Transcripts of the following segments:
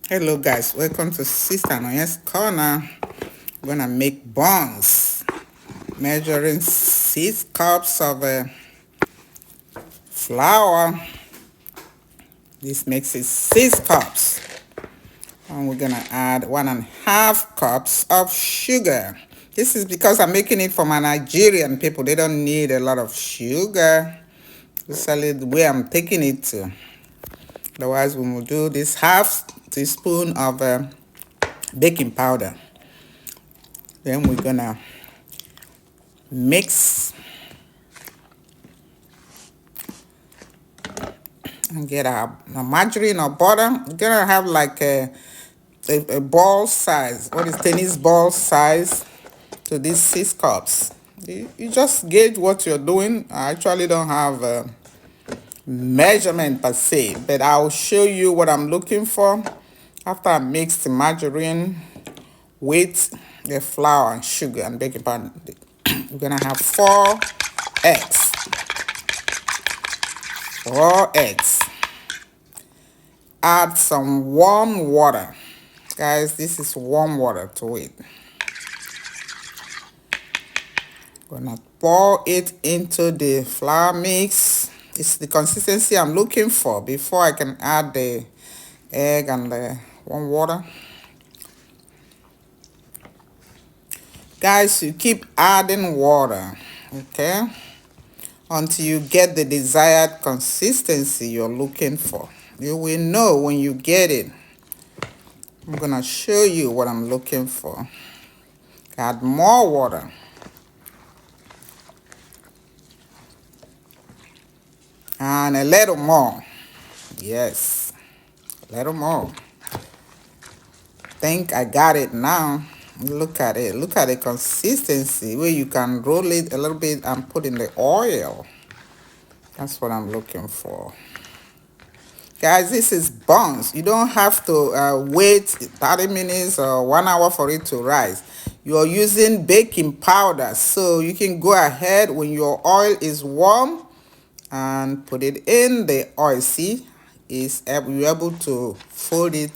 Hello guys, welcome to Sister Noye's Corner. We're gonna make buns, measuring 6 cups of flour. This makes it 6 cups, and we're gonna add 1.5 cups of sugar. This is because I'm making it for my Nigerian people. They don't need a lot of sugar. This is the way I'm taking it to. Otherwise, we will do this half teaspoon of baking powder. Then we're gonna mix and get our margarine or butter. We're gonna have like a ball size. What is tennis ball size to these 6 cups? You just gauge what you're doing. I actually don't have a measurement per se, but I'll show you what I'm looking for after I mix the margarine with the flour and sugar and baking powder. We're gonna have 4 eggs. 4 eggs. Add some warm water. Guys, this is warm water to it. Gonna pour it into the flour mix. It's the consistency I'm looking for before I can add the egg and the warm water. Guys, you keep adding water, okay, until you get the desired consistency you're looking for. You will know when you get it. I'm gonna show you what I'm looking for. Add more water. And a little more. Yes, a little more. Think I got it now. Look at it. Look at the consistency where you can roll it a little bit and put in the oil. That's what I'm looking for. Guys, this is buns. You don't have to wait 30 minutes or 1 hour for it to rise. You're using baking powder, so you can go ahead when your oil is warm and put it in the oil. See, you're able to fold it,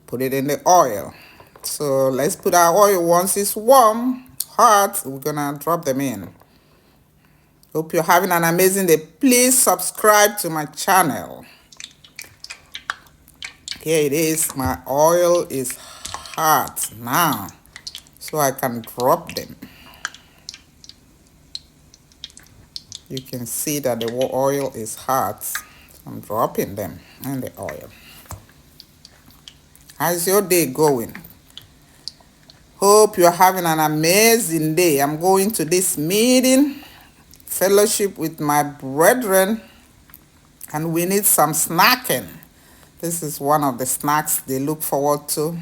put it in the oil. So let's put our oil once it's warm, hot. We're gonna drop them in. Hope you're having an amazing day. Please subscribe to my channel. Here it is. My oil is hot now, so I can drop them. You can see that the oil is hot. So I'm dropping them in the oil. How's your day going? Hope you're having an amazing day. I'm going to this meeting, fellowship with my brethren, and we need some snacking. This is one of the snacks they look forward to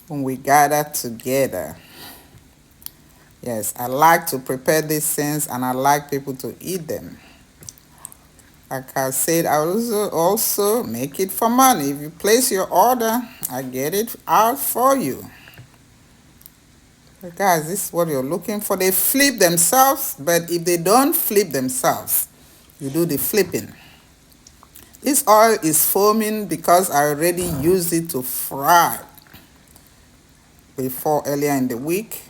when we gather together. Yes, I like to prepare these things and I like people to eat them. Like I said, I also make it for money. If you place your order, I get it out for you. But guys, this is what you're looking for. They flip themselves, but if they don't flip themselves, you do the flipping. This oil is foaming because I already used it to fry before earlier in the week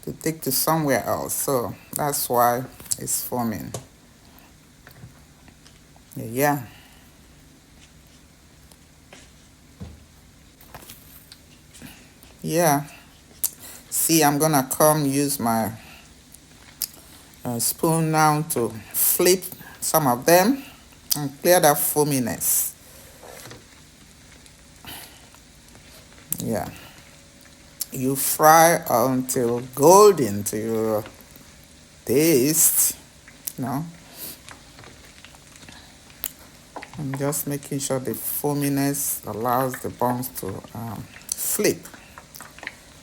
to take to somewhere else. So that's why it's foaming. Yeah. Yeah. See, I'm gonna come use my spoon now to flip some of them and clear that foaminess. Yeah. You fry until golden to your taste, you know. I'm just making sure the foaminess allows the buns to flip.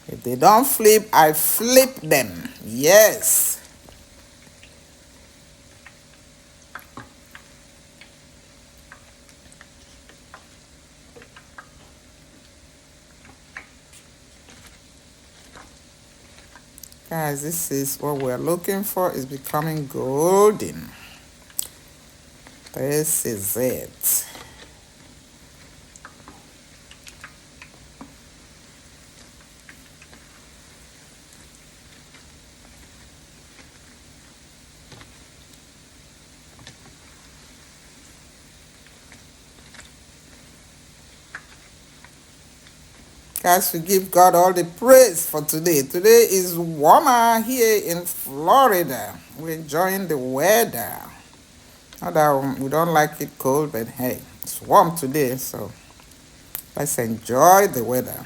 If they don't flip, I flip them. Yes. Guys, this is what we're looking for. Is becoming golden. This is it. Guys, we give God all the praise for today. Today is warmer here in Florida. We're enjoying the weather. Not that we don't like it cold, but hey, it's warm today, so let's enjoy the weather.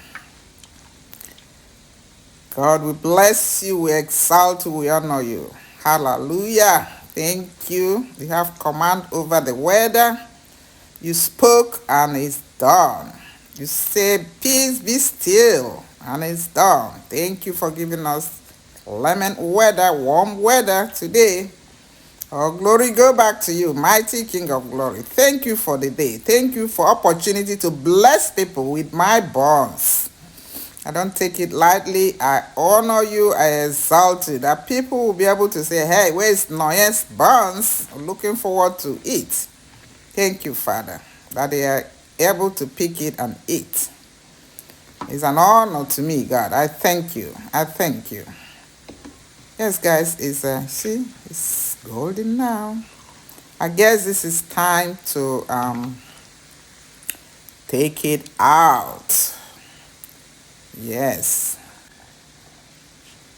God, we bless you, we exalt you, we honor you. Hallelujah. Thank you. You have command over the weather. You spoke and it's done. You say, peace be still, and it's done. Thank you for giving us lemon weather, warm weather today. All glory go back to you, mighty King of glory. Thank you for the day. Thank you for opportunity to bless people with my buns. I don't take it lightly. I honor you. I exalt you. That people will be able to say, hey, where's Noyen's buns? I'm looking forward to eat. Thank you, Father, that they are able to pick it and eat. It's an honor to me, God. I thank you. I thank you. Yes, guys, see, it's golden now. I guess this is time to take it out. Yes.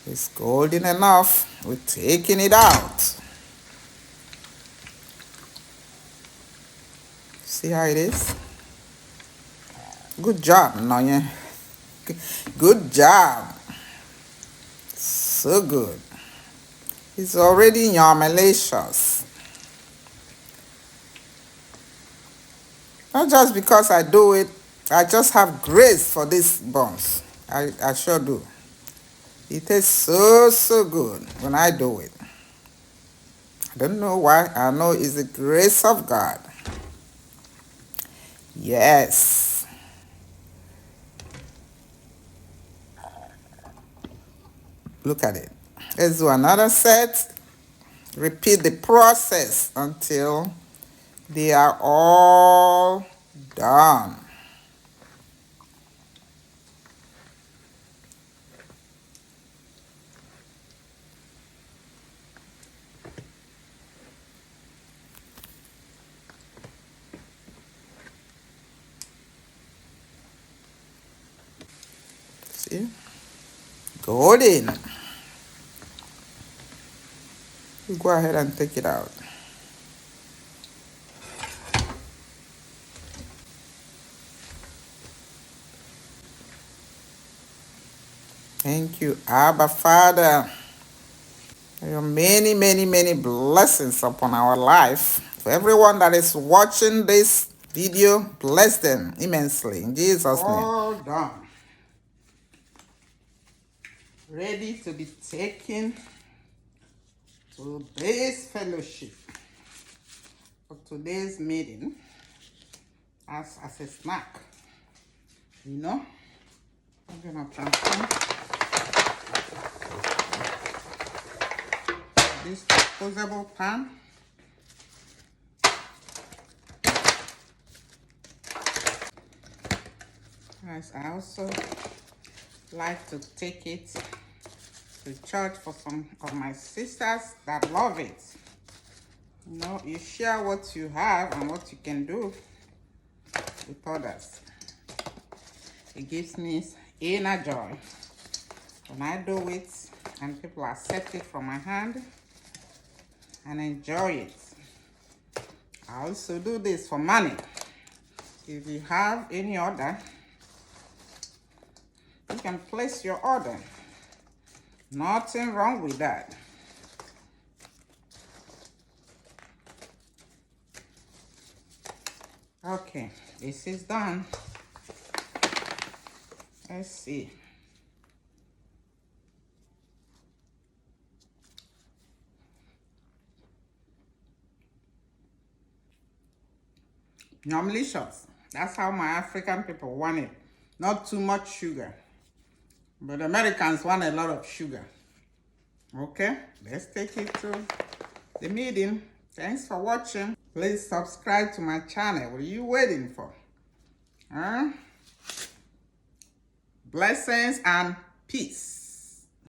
It's golden enough. We're taking it out. See how it is? Good job, Noye. Good job. So good. It's already malicious. Not just because I do it, I just have grace for these buns. I sure do. It tastes so good when I do it. I don't know why. I know it's the grace of God. Yes. Look at it. Let's do another set. Repeat the process until they are all done. See? Golden. You go ahead and take it out. Thank you, Abba Father. There are many blessings upon our life. For everyone that is watching this video, bless them immensely. In Jesus' name. All done. Ready to be taken to today's fellowship, for today's meeting, as a snack. You know, I'm gonna transfer this disposable pan. Guys, I also like to take it to church for some of my sisters that love it. You know, you share what you have and what you can do with others. It gives me inner joy when I do it and people accept it from my hand and enjoy it. I also do this for money. If you have any order, you can place your order. Nothing wrong with that. Okay, this is done. Let's see. Yumlicious. That's how my African people want it. Not too much sugar. But Americans want a lot of sugar. Okay, let's take it to the meeting. Thanks for watching. Please subscribe to my channel. What are you waiting for? Blessings and peace.